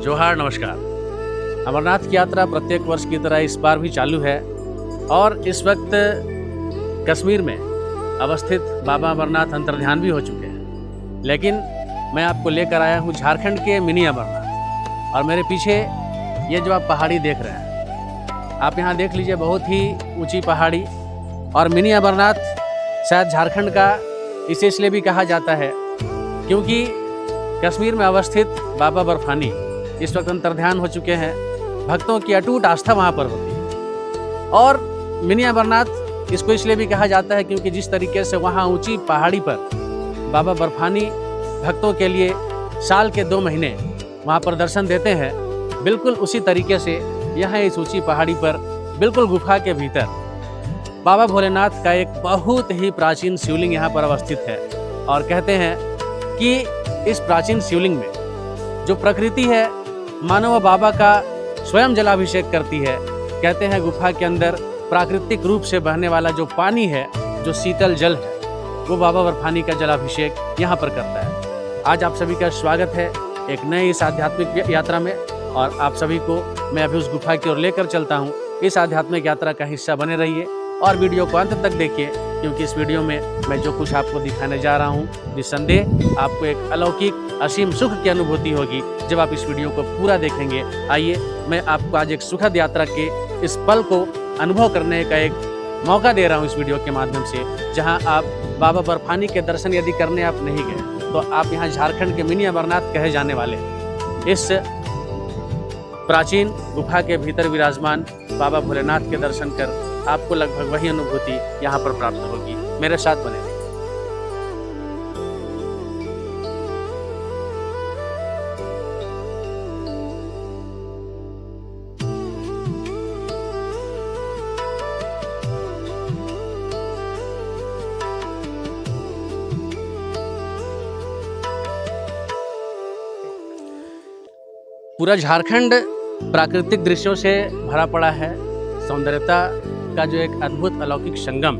जोहार, नमस्कार। अमरनाथ की यात्रा प्रत्येक वर्ष की तरह इस बार भी चालू है और इस वक्त कश्मीर में अवस्थित बाबा अमरनाथ अंतर्ध्यान भी हो चुके हैं। लेकिन मैं आपको लेकर आया हूँ झारखंड के मिनी अमरनाथ। और मेरे पीछे ये जो आप पहाड़ी देख रहे हैं, आप यहाँ देख लीजिए, बहुत ही ऊंची पहाड़ी। और मिनी अमरनाथ शायद झारखंड का इसे इसलिए भी कहा जाता है क्योंकि कश्मीर में अवस्थित बाबा बर्फानी इस वक्त अंतर्ध्यान हो चुके हैं। भक्तों की अटूट आस्था वहाँ पर होती है। और मिनी अमरनाथ इसको इसलिए भी कहा जाता है क्योंकि जिस तरीके से वहाँ ऊंची पहाड़ी पर बाबा बर्फानी भक्तों के लिए साल के 2 महीने वहाँ पर दर्शन देते हैं, बिल्कुल उसी तरीके से यहाँ इस ऊंची पहाड़ी पर बिल्कुल गुफा के भीतर बाबा भोलेनाथ का एक बहुत ही प्राचीन शिवलिंग यहाँ पर अवस्थित है। और कहते हैं कि इस प्राचीन शिवलिंग में जो प्रकृति है मानो वह बाबा का स्वयं जलाभिषेक करती है। कहते हैं गुफा के अंदर प्राकृतिक रूप से बहने वाला जो पानी है, जो शीतल जल है, वो बाबा बर्फानी का जलाभिषेक यहाँ पर करता है। आज आप सभी का स्वागत है एक नए इस आध्यात्मिक यात्रा में और आप सभी को मैं अभी उस गुफा की ओर लेकर चलता हूँ। इस आध्यात्मिक यात्रा का हिस्सा बने रहिए और वीडियो को अंत तक देखिए क्योंकि इस वीडियो में मैं जो कुछ आपको दिखाने जा रहा हूँ, निस्संदेह आपको एक अलौकिक असीम सुख की अनुभूति होगी जब आप इस वीडियो को पूरा देखेंगे। आइए मैं आपको आज एक सुखद यात्रा के इस पल को अनुभव करने का एक मौका दे रहा हूँ इस वीडियो के माध्यम से। जहाँ आप बाबा बर्फानी के दर्शन यदि करने आप नहीं गए तो आप यहाँ झारखंड के मिनी अमरनाथ कहे जाने वाले इस प्राचीन गुफा के भीतर विराजमान बाबा भोलेनाथ के दर्शन कर आपको लगभग वही अनुभूति यहाँ पर प्राप्त होगी। मेरे साथ बने रहिए। पूरा झारखंड प्राकृतिक दृश्यों से भरा पड़ा है। सौंदर्यता का जो एक अद्भुत अलौकिक संगम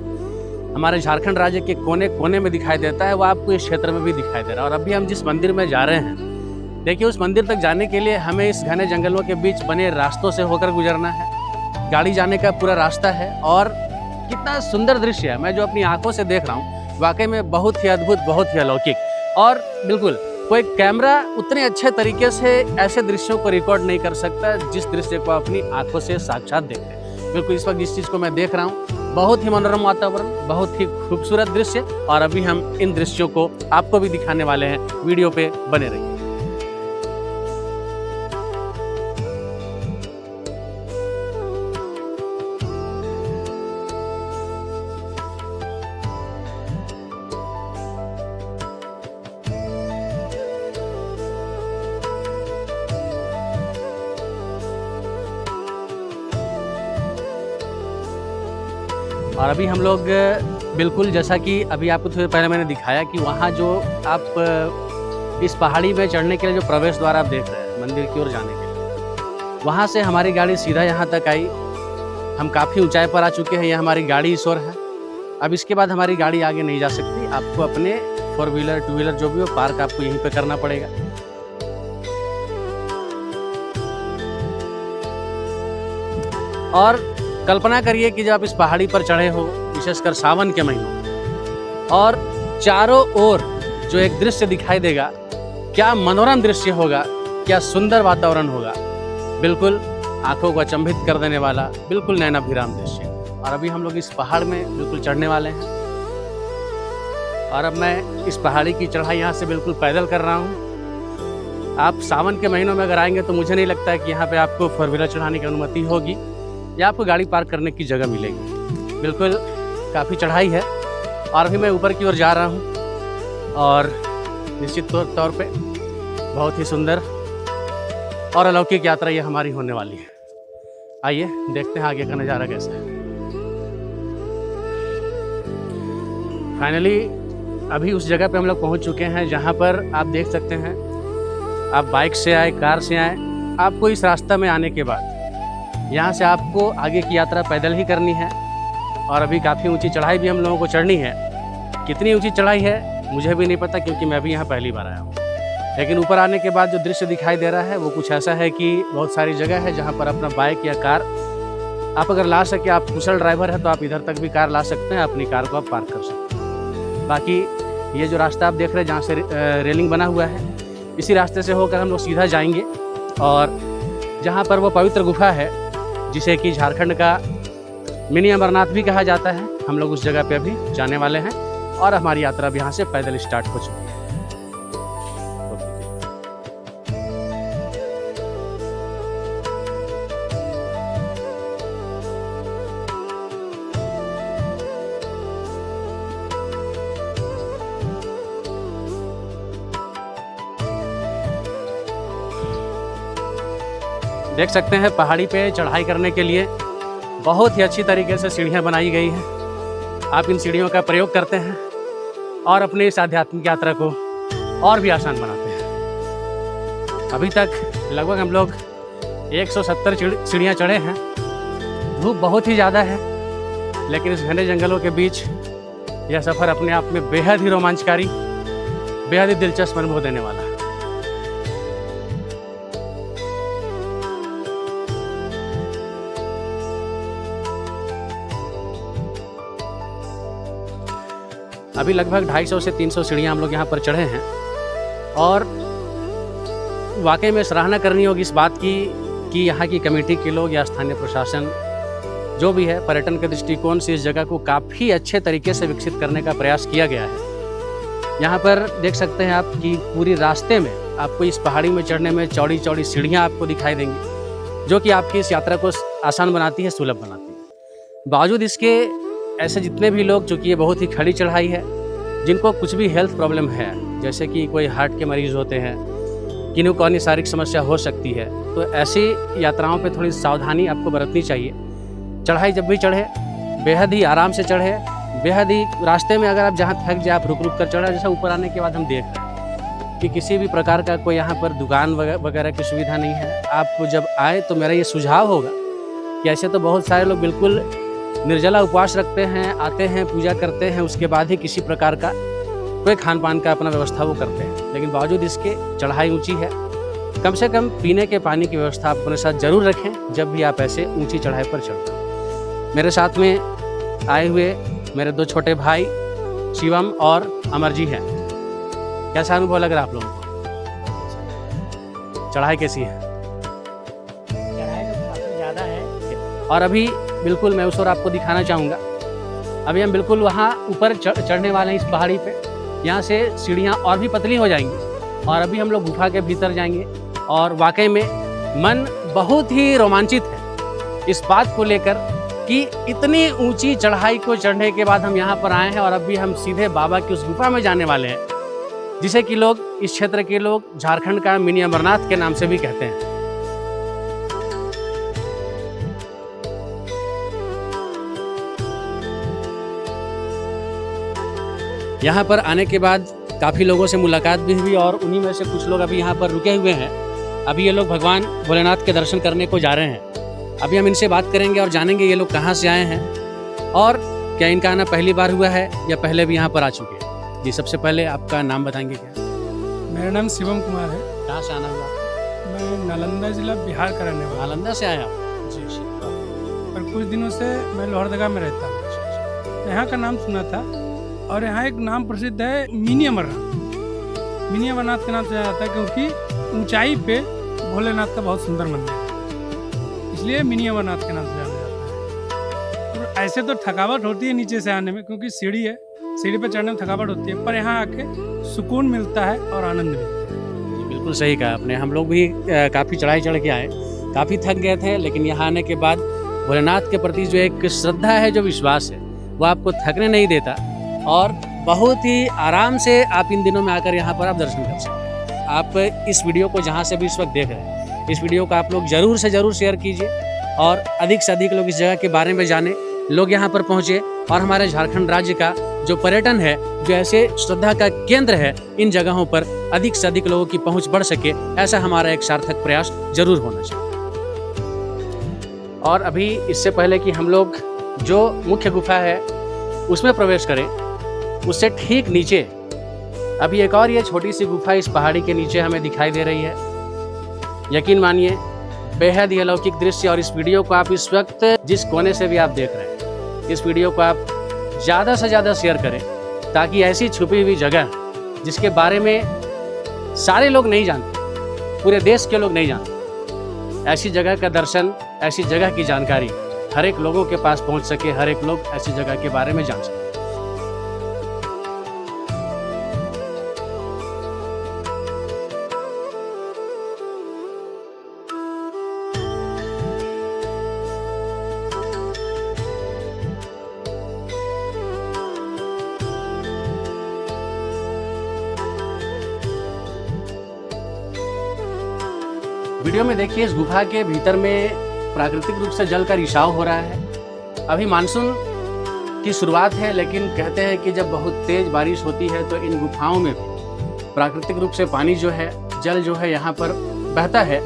हमारे झारखंड राज्य के कोने कोने में दिखाई देता है, वो आपको इस क्षेत्र में भी दिखाई दे रहा है। और अभी हम जिस मंदिर में जा रहे हैं, देखिए उस मंदिर तक जाने के लिए हमें इस घने जंगलों के बीच बने रास्तों से होकर गुजरना है। गाड़ी जाने का पूरा रास्ता है और कितना सुंदर दृश्य है। मैं जो अपनी आंखों से देख रहा हूँ वाकई में बहुत ही अद्भुत, बहुत ही अलौकिक। और बिल्कुल कोई कैमरा उतने अच्छे तरीके से ऐसे दृश्यों को रिकॉर्ड नहीं कर सकता जिस दृश्य को अपनी आंखों से साक्षात देखते हैं। बिल्कुल इस वक्त जिस चीज़ को मैं देख रहा हूँ, बहुत ही मनोरम वातावरण, बहुत ही खूबसूरत दृश्य। और अभी हम इन दृश्यों को आपको भी दिखाने वाले हैं। वीडियो पे बने रहिए। और अभी हम लोग बिल्कुल जैसा कि अभी आपको थोड़ी पहले मैंने दिखाया कि वहाँ जो आप इस पहाड़ी में चढ़ने के लिए जो प्रवेश द्वार आप देख रहे हैं मंदिर की ओर जाने के लिए, वहाँ से हमारी गाड़ी सीधा यहाँ तक आई। हम काफ़ी ऊंचाई पर आ चुके हैं। ये हमारी गाड़ी इस ओर है। अब इसके बाद हमारी गाड़ी आगे नहीं जा सकती। आपको अपने 4 व्हीलर 2 व्हीलर जो भी हो पार्क आपको यहीं पर करना पड़ेगा। और कल्पना करिए कि जब आप इस पहाड़ी पर चढ़े हो, विशेषकर सावन के महीनों, और चारों ओर जो एक दृश्य दिखाई देगा, क्या मनोरम दृश्य होगा, क्या सुंदर वातावरण होगा। बिल्कुल आंखों को अचंभित कर देने वाला, बिल्कुल नयनाभिराम दृश्य। और अभी हम लोग इस पहाड़ में बिल्कुल चढ़ने वाले हैं। और अब मैं इस पहाड़ी की चढ़ाई यहाँ से बिल्कुल पैदल कर रहा हूँ। आप सावन के महीनों में अगर आएंगे तो मुझे नहीं लगता है कि यहाँ पे आपको 4 व्हीलर चढ़ाने की अनुमति होगी या आपको गाड़ी पार्क करने की जगह मिलेगी। बिल्कुल काफ़ी चढ़ाई है और अभी मैं ऊपर की ओर जा रहा हूँ। और निश्चित तौर पे बहुत ही सुंदर और अलौकिक यात्रा ये हमारी होने वाली है। आइए देखते हैं आगे का नज़ारा कैसा है। फाइनली अभी उस जगह पे हम लोग पहुँच चुके हैं जहाँ पर आप देख सकते हैं, आप बाइक से आए, कार से आए, आपको इस रास्ता में आने के बाद यहाँ से आपको आगे की यात्रा पैदल ही करनी है। और अभी काफ़ी ऊंची चढ़ाई भी हम लोगों को चढ़नी है। कितनी ऊंची चढ़ाई है मुझे भी नहीं पता क्योंकि मैं भी यहाँ पहली बार आया हूँ। लेकिन ऊपर आने के बाद जो दृश्य दिखाई दे रहा है वो कुछ ऐसा है कि बहुत सारी जगह है जहाँ पर अपना बाइक या कार आप अगर ला सके, आप कुशल ड्राइवर है तो आप इधर तक भी कार ला सकते हैं, अपनी कार को आप पार्क कर सकते हैं। बाकी ये जो रास्ता आप देख रहे हैं जहाँ से रेलिंग बना हुआ है, इसी रास्ते से होकर हम लोग सीधा जाएंगे और जहाँ पर वो पवित्र गुफा है जिसे कि झारखंड का मिनी अमरनाथ भी कहा जाता है, हम लोग उस जगह पे अभी जाने वाले हैं और हमारी यात्रा भी यहाँ से पैदल स्टार्ट हो चुकी है। देख सकते हैं पहाड़ी पे चढ़ाई करने के लिए बहुत ही अच्छी तरीके से सीढ़ियाँ बनाई गई हैं। आप इन सीढ़ियों का प्रयोग करते हैं और अपनी इस आध्यात्मिक यात्रा को और भी आसान बनाते हैं। अभी तक लगभग हम लोग 170 सीढ़ियाँ चढ़े हैं। धूप बहुत ही ज़्यादा है, लेकिन इस घने जंगलों के बीच यह सफ़र अपने आप में बेहद ही रोमांचकारी, बेहद ही दिलचस्प अनुभव देने वाला है। अभी लगभग 250 से 300 सीढ़ियाँ हम लोग यहाँ पर चढ़े हैं और वाकई में सराहना करनी होगी इस बात की कि यहाँ की कमेटी के लोग या स्थानीय प्रशासन जो भी है, पर्यटन के दृष्टिकोण से इस जगह को काफ़ी अच्छे तरीके से विकसित करने का प्रयास किया गया है। यहाँ पर देख सकते हैं आप कि पूरी रास्ते में आपको इस पहाड़ी में चढ़ने में चौड़ी चौड़ी सीढ़ियाँ आपको दिखाई देंगी, जो कि आपकी इस यात्रा को आसान बनाती है, सुलभ बनाती है। बावजूद इसके ऐसे जितने भी लोग, चूँकि ये बहुत ही खड़ी चढ़ाई है, जिनको कुछ भी हेल्थ प्रॉब्लम है, जैसे कि कोई हार्ट के मरीज़ होते हैं, किन्हीं को अन्य शारीरिक समस्या हो सकती है, तो ऐसी यात्राओं पे थोड़ी सावधानी आपको बरतनी चाहिए। चढ़ाई जब भी चढ़े बेहद ही आराम से चढ़े, बेहद ही रास्ते में अगर आप जहाँ थक जाए आप रुक रुक कर चढ़ा। जैसा ऊपर आने के बाद हम देख रहे हैं कि किसी भी प्रकार का कोई यहाँ पर दुकान वगैरह की सुविधा नहीं है। आप जब आए तो मेरा ये सुझाव होगा कि ऐसे तो बहुत सारे लोग बिल्कुल निर्जला उपवास रखते हैं, आते हैं, पूजा करते हैं, उसके बाद ही किसी प्रकार का कोई खान पान का अपना व्यवस्था वो करते हैं। लेकिन बावजूद इसके चढ़ाई ऊंची है, कम से कम पीने के पानी की व्यवस्था आप अपने साथ जरूर रखें जब भी आप ऐसे ऊंची चढ़ाई पर चढ़ते हैं। मेरे साथ में आए हुए मेरे 2 छोटे भाई शिवम और अमर जी हैं। कैसा अनुभव लग रहा है आप लोगों को? चढ़ाई कैसी है? चढ़ाई तो काफ़ी ज़्यादा है और अभी बिल्कुल मैं उस ओर आपको दिखाना चाहूँगा। अभी हम बिल्कुल वहाँ ऊपर चढ़ने वाले हैं इस पहाड़ी पे। यहाँ से सीढ़ियाँ और भी पतली हो जाएंगी और अभी हम लोग गुफा के भीतर जाएंगे और वाकई में मन बहुत ही रोमांचित है इस बात को लेकर कि इतनी ऊंची चढ़ाई को चढ़ने के बाद हम यहाँ पर आए हैं और अभी हम सीधे बाबा की उस गुफा में जाने वाले हैं, जिसे कि लोग, इस क्षेत्र के लोग झारखंड का मिनी अमरनाथ के नाम से भी कहते हैं। यहाँ पर आने के बाद काफ़ी लोगों से मुलाकात भी हुई और उन्हीं में से कुछ लोग अभी यहाँ पर रुके हुए हैं। अभी ये लोग भगवान भोलेनाथ के दर्शन करने को जा रहे हैं। अभी हम इनसे बात करेंगे और जानेंगे ये लोग कहाँ से आए हैं और क्या इनका आना पहली बार हुआ है या पहले भी यहाँ पर आ चुके हैं। जी, सबसे पहले आपका नाम बताएंगे क्या? मेरा नाम शिवम कुमार है। कहाँ से आना हुआ? मैं नालंदा जिला बिहार का रहने वाला। नालंदा से आया आप? जी। और कुछ दिनों से मैं लोहरदगा में रहता हूँ। यहाँ का नाम सुना था और यहाँ एक नाम प्रसिद्ध है मिनी अमरनाथ। मिनी अमरनाथ के नाम से जाना जाता है क्योंकि ऊंचाई पे भोलेनाथ का बहुत सुंदर मंदिर है, इसलिए मिनी अमरनाथ के नाम से जाना जाता है। तो ऐसे तो थकावट होती है नीचे से आने में, क्योंकि सीढ़ी है, सीढ़ी पे चढ़ने में थकावट होती है, पर यहाँ आके सुकून मिलता है और आनंद मिलता है। बिल्कुल सही कहा आपने। हम लोग भी काफ़ी चढ़ाई चढ़ के आए, काफ़ी थक गए थे, लेकिन यहाँ आने के बाद भोलेनाथ के प्रति जो एक श्रद्धा है, जो विश्वास है, वो आपको थकने नहीं देता और बहुत ही आराम से आप इन दिनों में आकर यहाँ पर आप दर्शन कर सकते हैं। आप इस वीडियो को जहाँ से भी इस वक्त देख रहे हैं, इस वीडियो को आप लोग ज़रूर से ज़रूर शेयर कीजिए और अधिक से अधिक लोग इस जगह के बारे में जाने, लोग यहाँ पर पहुँचे और हमारे झारखंड राज्य का जो पर्यटन है, जो ऐसे श्रद्धा का केंद्र है, इन जगहों पर अधिक से अधिक लोगों की पहुँच बढ़ सके, ऐसा हमारा एक सार्थक प्रयास जरूर होना चाहिए। और अभी इससे पहले कि हम लोग जो मुख्य गुफा है उसमें प्रवेश करें, उससे ठीक नीचे अभी एक और ये छोटी सी गुफा इस पहाड़ी के नीचे हमें दिखाई दे रही है। यकीन मानिए बेहद ही अलौकिक दृश्य। और इस वीडियो को आप इस वक्त जिस कोने से भी आप देख रहे हैं, इस वीडियो को आप ज़्यादा से ज़्यादा शेयर करें, ताकि ऐसी छुपी हुई जगह जिसके बारे में सारे लोग नहीं जानते, पूरे देश के लोग नहीं जानते, ऐसी जगह का दर्शन, ऐसी जगह की जानकारी हर एक लोगों के पास पहुंच सके, हर एक लोग ऐसी जगह के बारे में जान सके। वीडियो में देखिए इस गुफा के भीतर में प्राकृतिक रूप से जल का रिसाव हो रहा है। अभी मानसून की शुरुआत है, लेकिन कहते हैं कि जब बहुत तेज बारिश होती है तो इन गुफाओं में भी प्राकृतिक रूप से पानी जो है, जल जो है यहाँ पर बहता है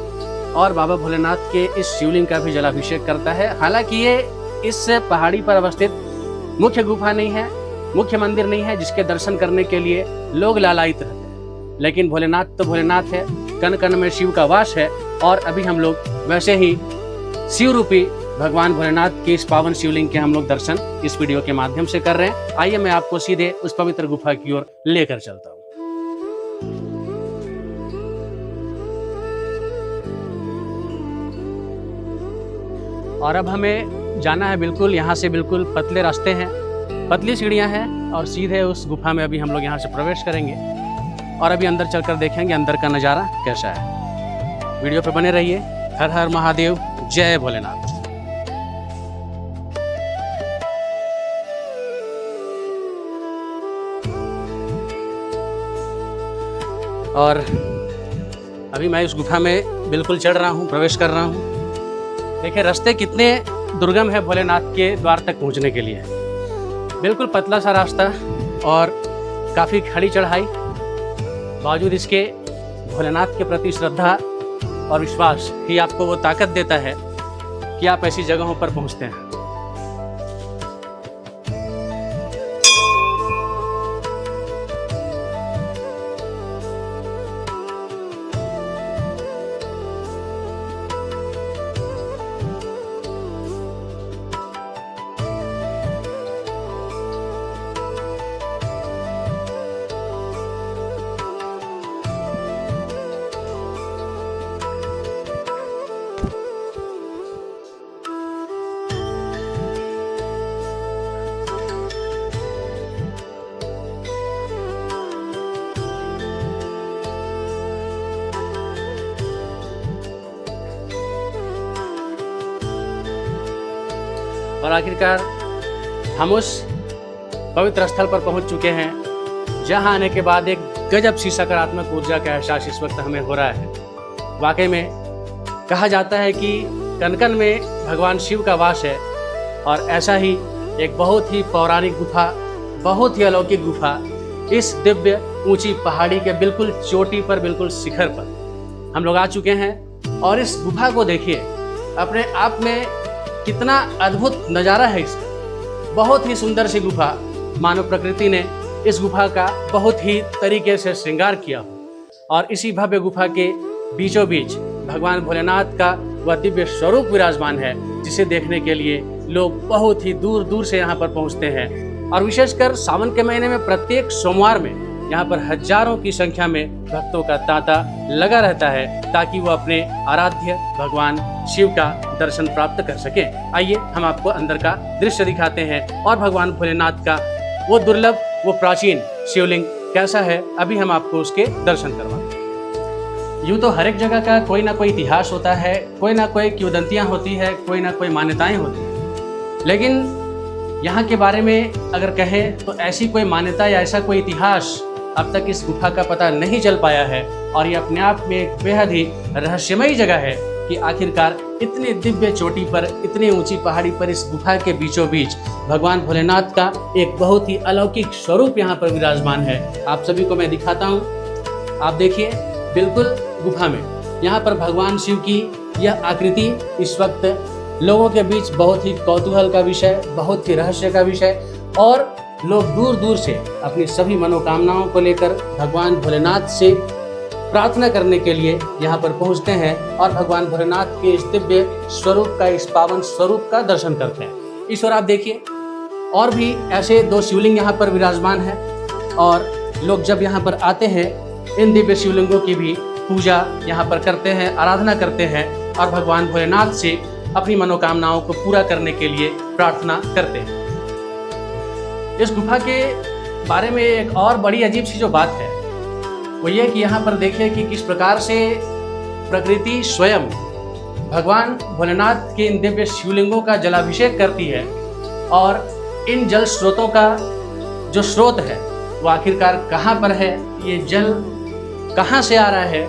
और बाबा भोलेनाथ के इस शिवलिंग का भी जलाभिषेक करता है। हालांकि ये इस पहाड़ी पर अवस्थित मुख्य गुफा नहीं है, मुख्य मंदिर नहीं है जिसके दर्शन करने के लिए लोग लालायित रहते हैं, लेकिन भोलेनाथ तो भोलेनाथ है, कण कण में शिव का वास है। और अभी हम लोग वैसे ही शिव रूपी भगवान भोलेनाथ के इस पावन शिवलिंग के हम लोग दर्शन इस वीडियो के माध्यम से कर रहे हैं। आइए मैं आपको सीधे उस पवित्र गुफा की ओर लेकर चलता हूँ। और अब हमें जाना है, बिल्कुल यहाँ से बिल्कुल पतले रास्ते हैं, पतली सीढ़ियाँ हैं और सीधे उस गुफा में अभी हम लोग यहाँ से प्रवेश करेंगे और अभी अंदर चलकर देखेंगे अंदर का नज़ारा कैसा है। वीडियो पे बने रहिए। हर हर महादेव, जय भोलेनाथ। और अभी मैं इस गुफा में बिल्कुल चढ़ रहा हूँ, प्रवेश कर रहा हूँ। देखिए रास्ते कितने दुर्गम है भोलेनाथ के द्वार तक पहुँचने के लिए। बिल्कुल पतला सा रास्ता और काफ़ी खड़ी चढ़ाई, बावजूद इसके भोलेनाथ के प्रति श्रद्धा और विश्वास ही आपको वो ताकत देता है कि आप ऐसी जगहों पर पहुंचते हैं। और आखिरकार हम उस पवित्र स्थल पर पहुंच चुके हैं, जहां आने के बाद एक गजब सी सकारात्मक ऊर्जा का एहसास इस वक्त हमें हो रहा है। वाकई में कहा जाता है कि कण कण में भगवान शिव का वास है और ऐसा ही एक बहुत ही पौराणिक गुफा, बहुत ही अलौकिक गुफा इस दिव्य ऊंची पहाड़ी के बिल्कुल चोटी पर, बिल्कुल शिखर पर हम लोग आ चुके हैं। और इस गुफा को देखिए, अपने आप में कितना अद्भुत नज़ारा है इसका। बहुत ही सुंदर सी गुफा, मानव प्रकृति ने इस गुफा का बहुत ही तरीके से श्रृंगार किया हो। और इसी भव्य गुफा के बीचों बीच भगवान भोलेनाथ का वह दिव्य स्वरूप विराजमान है, जिसे देखने के लिए लोग बहुत ही दूर दूर से यहाँ पर पहुँचते हैं। और विशेषकर सावन के महीने में प्रत्येक सोमवार में यहाँ पर हजारों की संख्या में भक्तों का तांता लगा रहता है, ताकि वो अपने आराध्य भगवान शिव का दर्शन प्राप्त कर सके। आइए हम आपको अंदर का दृश्य दिखाते हैं और भगवान भोलेनाथ का वो दुर्लभ, वो प्राचीन शिवलिंग कैसा है, अभी हम आपको उसके दर्शन करवाते हैं। यूँ तो हर एक जगह का कोई ना कोई इतिहास होता है, कोई ना कोई किंवदंतियाँ होती है, कोई ना कोई मान्यताएं होती हैं, लेकिन यहाँ के बारे में अगर कहें तो ऐसी कोई मान्यता या ऐसा कोई इतिहास अब तक इस गुफा का पता नहीं चल पाया है। और ये अपने आप में एक बेहद ही रहस्यमयी जगह है कि आखिरकार इतनी दिव्य चोटी पर, इतनी ऊंची पहाड़ी पर, इस गुफा के बीचों बीच भगवान भोलेनाथ का एक बहुत ही अलौकिक स्वरूप यहाँ पर विराजमान है। आप सभी को मैं दिखाता हूँ। आप देखिए बिल्कुल गुफा में यहाँ पर भगवान शिव की यह आकृति इस वक्त लोगों के बीच बहुत ही कौतूहल का विषय, बहुत ही रहस्य का विषय और लोग दूर दूर से अपनी सभी मनोकामनाओं को लेकर भगवान भोलेनाथ से प्रार्थना करने के लिए यहाँ पर पहुँचते हैं और भगवान भोलेनाथ के इस दिव्य स्वरूप का, इस पावन स्वरूप का दर्शन करते हैं। इस ओर आप देखिए, और भी ऐसे 2 शिवलिंग यहाँ पर विराजमान हैं और लोग जब यहाँ पर आते हैं इन दिव्य शिवलिंगों की भी पूजा यहाँ पर करते हैं, आराधना करते हैं और भगवान भोलेनाथ से अपनी मनोकामनाओं को पूरा करने के लिए प्रार्थना करते हैं। इस गुफा के बारे में एक और बड़ी अजीब सी जो बात है वो ये कि यहाँ पर देखिए कि किस प्रकार से प्रकृति स्वयं भगवान भोलेनाथ के इन दिव्य शिवलिंगों का जलाभिषेक करती है और इन जल स्रोतों का जो स्रोत है वो आखिरकार कहाँ पर है, ये जल कहाँ से आ रहा है,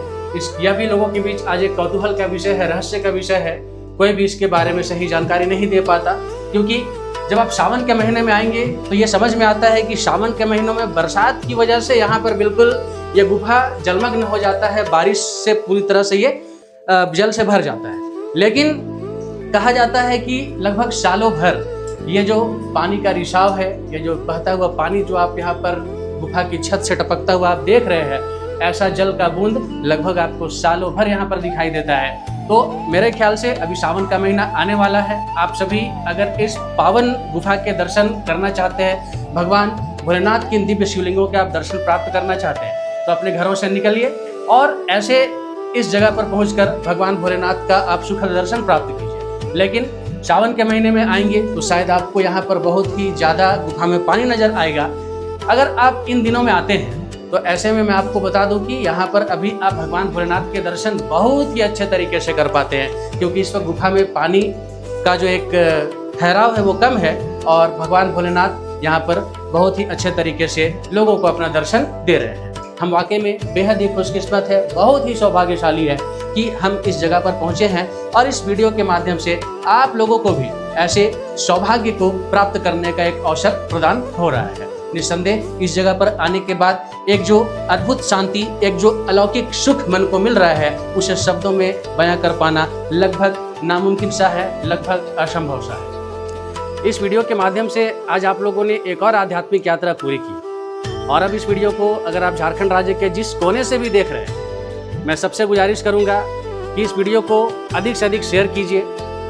यह भी लोगों के बीच आज एक कौतूहल का विषय है, रहस्य का विषय है। कोई भी इसके बारे में सही जानकारी नहीं दे पाता, क्योंकि जब आप सावन के महीने में आएंगे तो ये समझ में आता है कि सावन के महीनों में बरसात की वजह से यहाँ पर बिल्कुल ये गुफा जलमग्न हो जाता है, बारिश से पूरी तरह से ये जल से भर जाता है। लेकिन कहा जाता है कि लगभग सालों भर ये जो पानी का रिसाव है, ये जो बहता हुआ पानी जो आप यहाँ पर गुफा की छत से टपकता हुआ आप देख रहे हैं, ऐसा जल का बूंद लगभग आपको सालों भर यहाँ पर दिखाई देता है। तो मेरे ख्याल से अभी सावन का महीना आने वाला है, आप सभी अगर इस पावन गुफा के दर्शन करना चाहते हैं, भगवान भोलेनाथ के दिव्य शिवलिंगों के आप दर्शन प्राप्त करना चाहते हैं, तो अपने घरों से निकलिए और ऐसे इस जगह पर पहुंचकर भगवान भोलेनाथ का आप सुखद दर्शन प्राप्त कीजिए। लेकिन सावन के महीने में आएंगे तो शायद आपको यहाँ पर बहुत ही ज़्यादा गुफा में पानी नजर आएगा। अगर आप इन दिनों में आते हैं तो ऐसे में मैं आपको बता दूं कि यहाँ पर अभी आप भगवान भोलेनाथ के दर्शन बहुत ही अच्छे तरीके से कर पाते हैं, क्योंकि इस वक्त गुफा में पानी का जो एक ठहराव है वो कम है और भगवान भोलेनाथ यहाँ पर बहुत ही अच्छे तरीके से लोगों को अपना दर्शन दे रहे हैं। हम वाकई में बेहद ही खुशकिस्मत है, बहुत ही सौभाग्यशाली है कि हम इस जगह पर पहुँचे हैं और इस वीडियो के माध्यम से आप लोगों को भी ऐसे सौभाग्य को प्राप्त करने का एक अवसर प्रदान हो रहा है। निस्संदेह इस जगह पर आने के बाद एक जो अद्भुत शांति, एक जो अलौकिक सुख मन को मिल रहा है, उसे शब्दों में बयां कर पाना लगभग नामुमकिन सा है, लगभग असंभव सा है। इस वीडियो के माध्यम से आज आप लोगों ने एक और आध्यात्मिक यात्रा पूरी की और अब इस वीडियो को अगर आप झारखंड राज्य के जिस कोने से भी देख रहे हैं, मैं सबसे गुजारिश करूंगा कि इस वीडियो को अधिक से अधिक शेयर कीजिए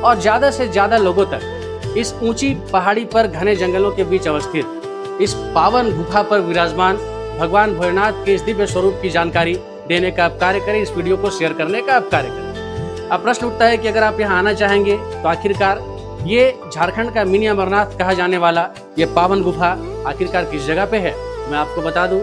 और ज़्यादा से ज़्यादा लोगों तक इस ऊंची पहाड़ी पर घने जंगलों के बीच अवस्थित इस पावन गुफा पर विराजमान भगवान भोलेनाथ के इस दिव्य स्वरूप की जानकारी देने का आप कार्य करें, इस वीडियो को शेयर करने का आप कार्य करें। अब प्रश्न उठता है कि अगर आप यहाँ आना चाहेंगे तो आखिरकार ये झारखंड का मिनी अमरनाथ कहा जाने वाला ये पावन गुफा आखिरकार किस जगह पे है। मैं आपको बता दूं,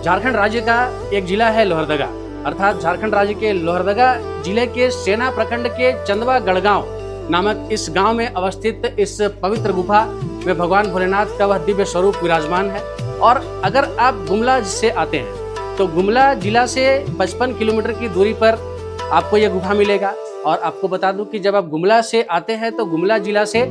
झारखंड राज्य का एक जिला है लोहरदगा, अर्थात झारखंड राज्य के लोहरदगा जिले के सेना प्रखंड के चंदवा गढ़गांव नामक इस गांव में अवस्थित इस पवित्र गुफा में भगवान भोलेनाथ का वह दिव्य स्वरूप विराजमान है। और अगर आप गुमला से आते हैं तो गुमला जिला से 55 किलोमीटर की दूरी पर आपको यह गुफा मिलेगा। और आपको बता दूं कि जब आप गुमला से आते हैं तो गुमला जिला से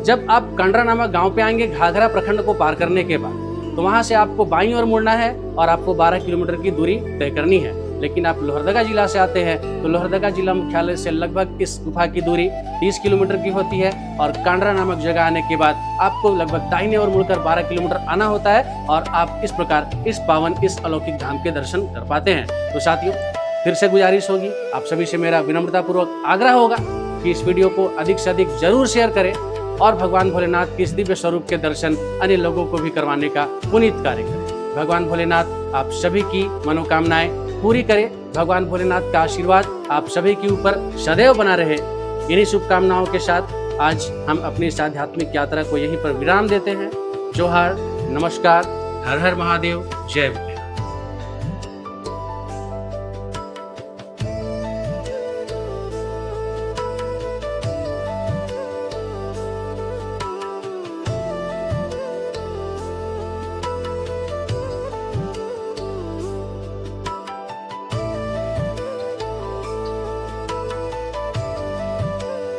जब आप कंडरा नामक गांव पे आएंगे, घाघरा प्रखंड को पार करने के बाद, तो वहां से आपको बाईं ओर मुड़ना है और आपको 12 किलोमीटर की दूरी तय करनी है। लेकिन आप लोहरदगा जिला से आते हैं तो लोहरदगा जिला मुख्यालय से लगभग इस गुफा की दूरी 30 किलोमीटर की होती है और कांडरा नामक जगह आने के बाद आपको लगभग दाहिने ओर मुड़कर 12 किलोमीटर आना होता है और आप इस प्रकार इस पावन, इस अलौकिक धाम के दर्शन कर पाते हैं। तो साथियों, फिर से गुजारिश होगी, आप सभी से मेरा विनम्रतापूर्वक आग्रह होगा कि इस वीडियो को अधिक से अधिक जरूर शेयर करें और भगवान भोलेनाथ के इस दिव्य स्वरूप के दर्शन अन्य लोगों को भी करवाने का पुनीत कार्य करें। भगवान भोलेनाथ आप सभी की मनोकामनाएं पूरी करे। भगवान भोलेनाथ का आशीर्वाद आप सभी के ऊपर सदैव बना रहे। इन्हीं शुभकामनाओं के साथ आज हम अपनी इस आध्यात्मिक यात्रा को यहीं पर विराम देते हैं। जोहार, नमस्कार, हर हर महादेव, जय भोले।